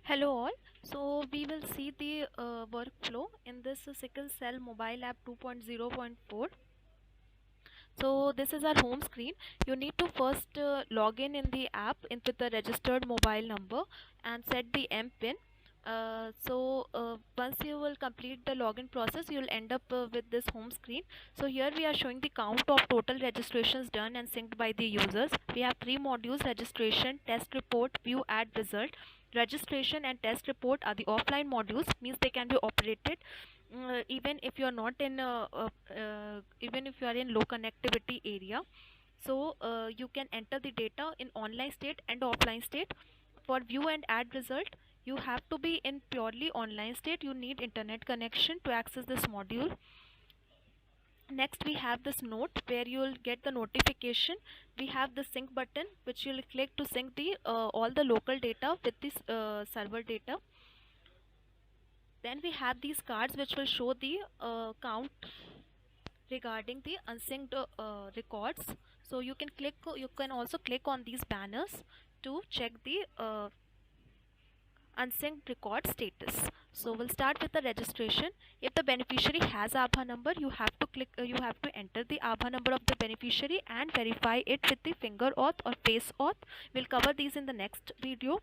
Hello all. So we will see the workflow in this Sickle Cell mobile app 2.0.4. So this is our home screen. You need to first log in the app with the registered mobile number and set the MPIN. Once you will complete the login process, you will end up with this home screen. So here we are showing the count of total registrations done and synced by the users. We have three modules: registration, test report, view ad result. Registration and test report are the offline modules, means they can be operated even if you are not in even if you are in low connectivity area. You can enter the data in online state and offline state. For view and add result, you have to be in purely online state. You need internet connection to access this module. Next we have this note where you will get the notification. We have the sync button which you will click to sync the all the local data with this server data. Then we have these cards which will show the count regarding the unsynced records. So you can also click on these banners to check the unsynced record status. So we'll start with the registration. If the beneficiary has Aadhaar number, you have to enter the Aadhaar number of the beneficiary and verify it with the finger auth or face auth. We'll cover these in the next video.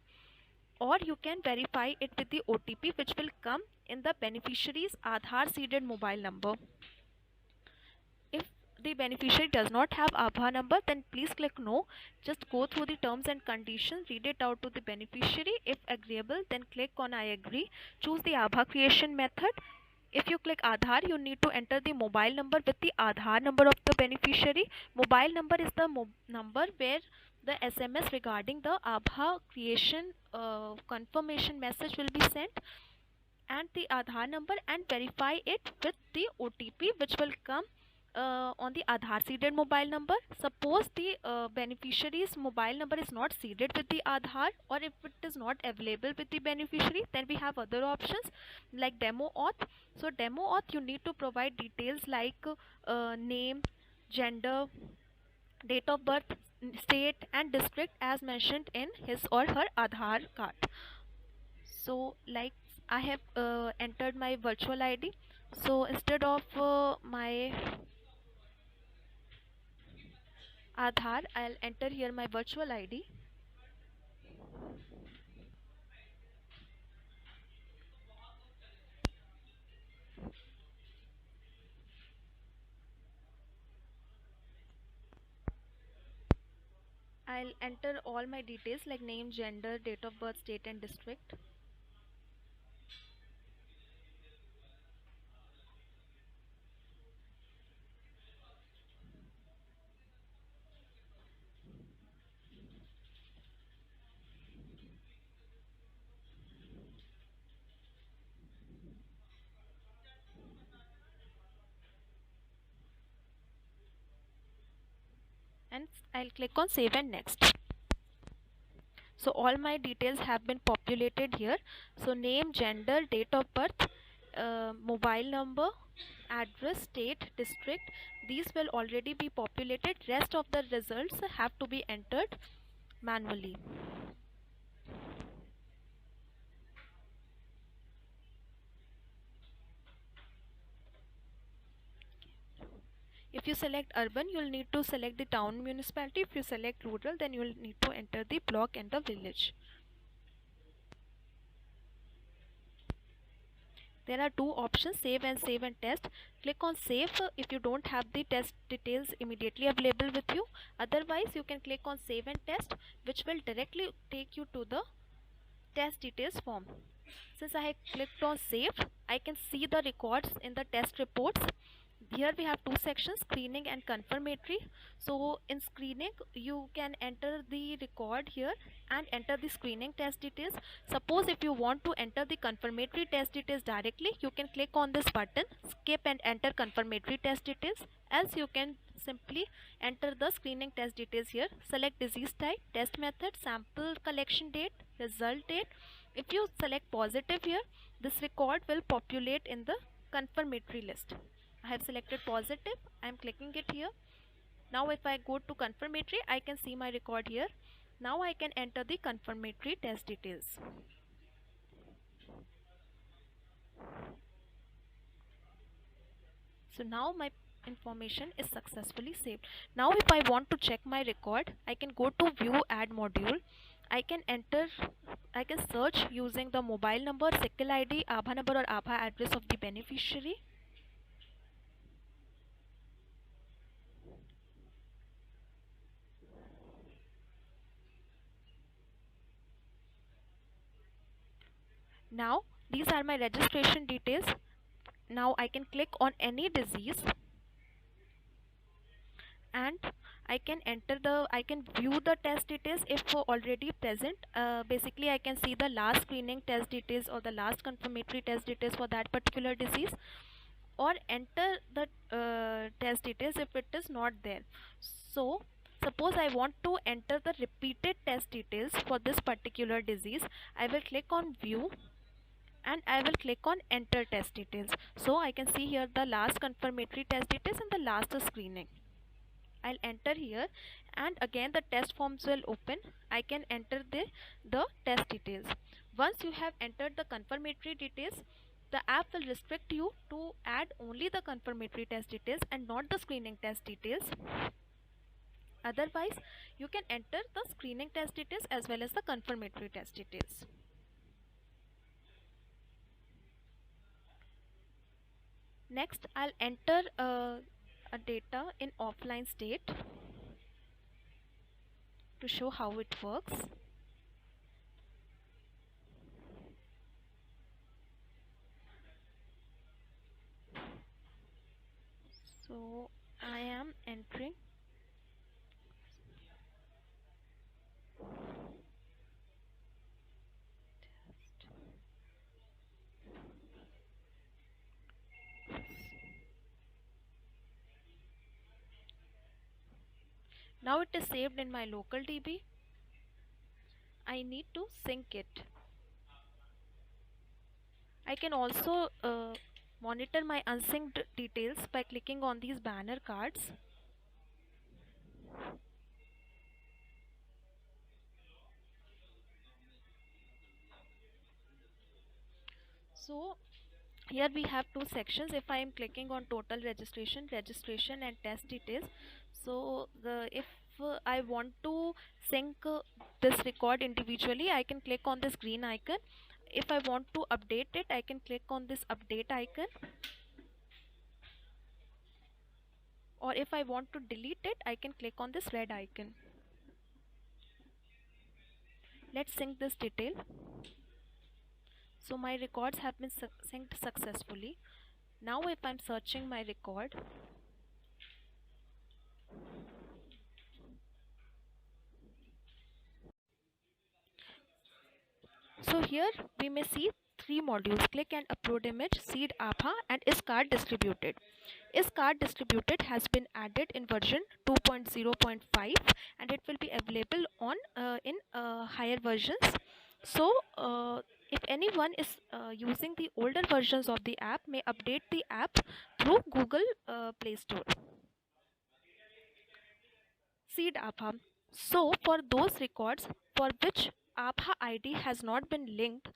Or you can verify it with the OTP which will come in the beneficiary's Aadhaar seeded mobile number. If the beneficiary does not have Aadhaar number, then please click no. Just go through the terms and conditions, read it out to the beneficiary. If agreeable, then click on I agree. Choose the Aadhaar creation method. If you click Aadhaar, you need to enter the mobile number with the Aadhaar number of the beneficiary. Mobile number is the number where the SMS regarding the Aadhaar creation confirmation message will be sent, and the Aadhaar number, and verify it with the OTP which will come on the Aadhaar seeded mobile number. Suppose the beneficiary's mobile number is not seeded with the Aadhaar, or if it is not available with the beneficiary, then we have other options like demo auth. So demo auth, you need to provide details like name, gender, date of birth, state and district as mentioned in his or her Aadhaar card. So like I have entered my virtual ID. So instead of my Aadhaar, I'll enter here my virtual ID. I'll enter all my details like name, gender, date of birth, state and district. And I'll click on save and next. So all my details have been populated here. So name, gender, date of birth, mobile number, address, state, district, these will already be populated. Rest of the results have to be entered manually. If you select urban, you'll need to select the town municipality. If you select rural, then you'll need to enter the block and the village. There are two options, save and test. Click on save if you don't have the test details immediately available with you. Otherwise, you can click on save and test, which will directly take you to the test details form. Since I have clicked on save, I can see the records in the test reports. Here we have two sections, screening and confirmatory. So in screening, you can enter the record here and enter the screening test details. Suppose if you want to enter the confirmatory test details directly, you can click on this button, skip and enter confirmatory test details. Else you can simply enter the screening test details here. Select disease type, test method, sample collection date, result date. If you select positive here, this record will populate in the confirmatory list. I have selected positive. I am clicking it here. Now if I go to confirmatory, I can see my record here. Now I can enter the confirmatory test details. So now my information is successfully saved. Now if I want to check my record, I can go to view add module. I can enter, I can search using the mobile number, Sickle ID, Aadhaar number or Aadhaar address of the beneficiary. Now these are my registration details. Now I can click on any disease and I can view the test details if already present. Basically I can see the last screening test details or the last confirmatory test details for that particular disease, or enter the test details if it is not there. So suppose I want to enter the repeated test details for this particular disease. I will click on view and I will click on enter test details. So I can see here the last confirmatory test details and the last screening. I'll enter here and again the test forms will open. I can enter the test details. Once you have entered the confirmatory details, the app will restrict you to add only the confirmatory test details and not the screening test details. Otherwise, you can enter the screening test details as well as the confirmatory test details. Next, I'll enter a data in offline state to show how it works. So I am entering now. It is saved in my local DB. I need to sync it. I can also monitor my unsynced details by clicking on these banner cards. So here we have two sections. If I am clicking on total registration, registration and test details, so if I want to sync this record individually, I can click on this green icon. If I want to update it, I can click on this update icon, or if I want to delete it, I can click on this red icon. Let's sync this detail. So my records have been synced successfully. Now if I'm searching my record, so here we may see three modules: click and upload image, seed Aadhaar and is card distributed. Is card distributed has been added in version 2.0.5 and it will be available on in higher versions. So if anyone is using the older versions of the app, may update the app through Google Play Store. Seed Aadhaar. So for those records for which Aadhaar ID has not been linked,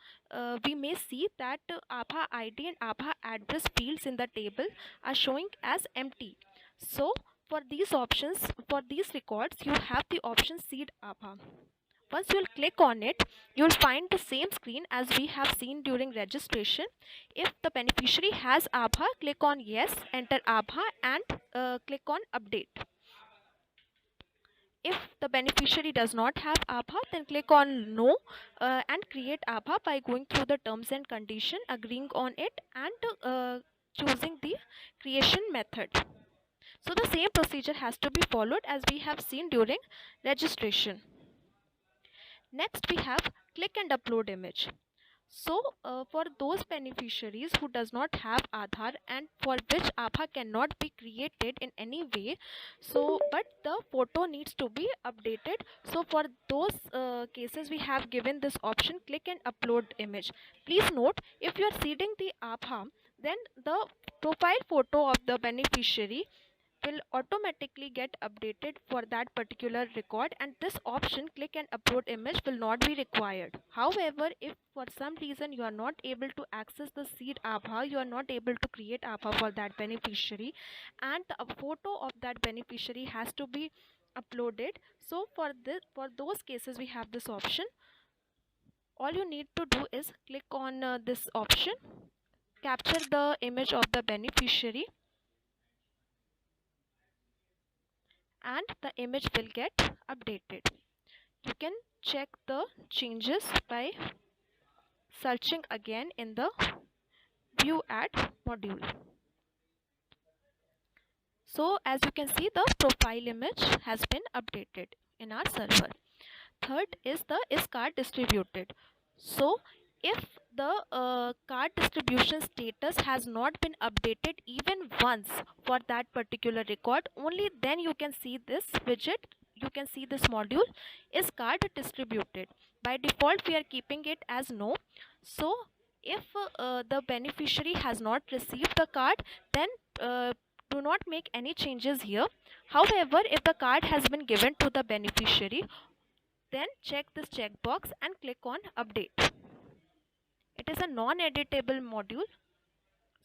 we may see that Aadhaar ID and Aadhaar address fields in the table are showing as empty. So for these options, for these records, you have the option Seed Aadhaar. Once you will click on it, you will find the same screen as we have seen during registration. If the beneficiary has Aadhaar, click on yes, enter Aadhaar and click on update. If the beneficiary does not have Aadhaar, then click on no and create Aadhaar by going through the terms and condition, agreeing on it and choosing the creation method. So the same procedure has to be followed as we have seen during registration. Next we have click and upload image. So for those beneficiaries who does not have Aadhaar and for which Aadhaar cannot be created in any way, so but the photo needs to be updated. So for those cases we have given this option, click and upload image. Please note, if you are seeding the Aadhaar, then the profile photo of the beneficiary will automatically get updated for that particular record, and this option click and upload image will not be required. However, if for some reason you are not able to access the seed Aadhaar, you are not able to create Aadhaar for that beneficiary, and a photo of that beneficiary has to be uploaded. So for those cases we have this option. All you need to do is click on this option, capture the image of the beneficiary, and the image will get updated. You can check the changes by searching again in the view add module. So as you can see, the profile image has been updated in our server. Third is the is card distributed. So if the card distribution status has not been updated even once for that particular record, only then you can see this widget, you can see this module is card distributed. By default we are keeping it as no. So if the beneficiary has not received the card, then do not make any changes here. However, if the card has been given to the beneficiary, then check this checkbox and click on update. It is a non-editable module,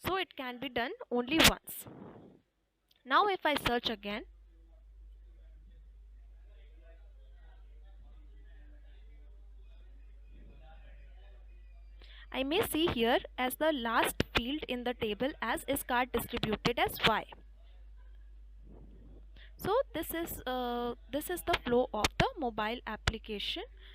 so it can be done only once. Now if I search again, I may see here as the last field in the table as is card distributed as Y. So this is the flow of the mobile application.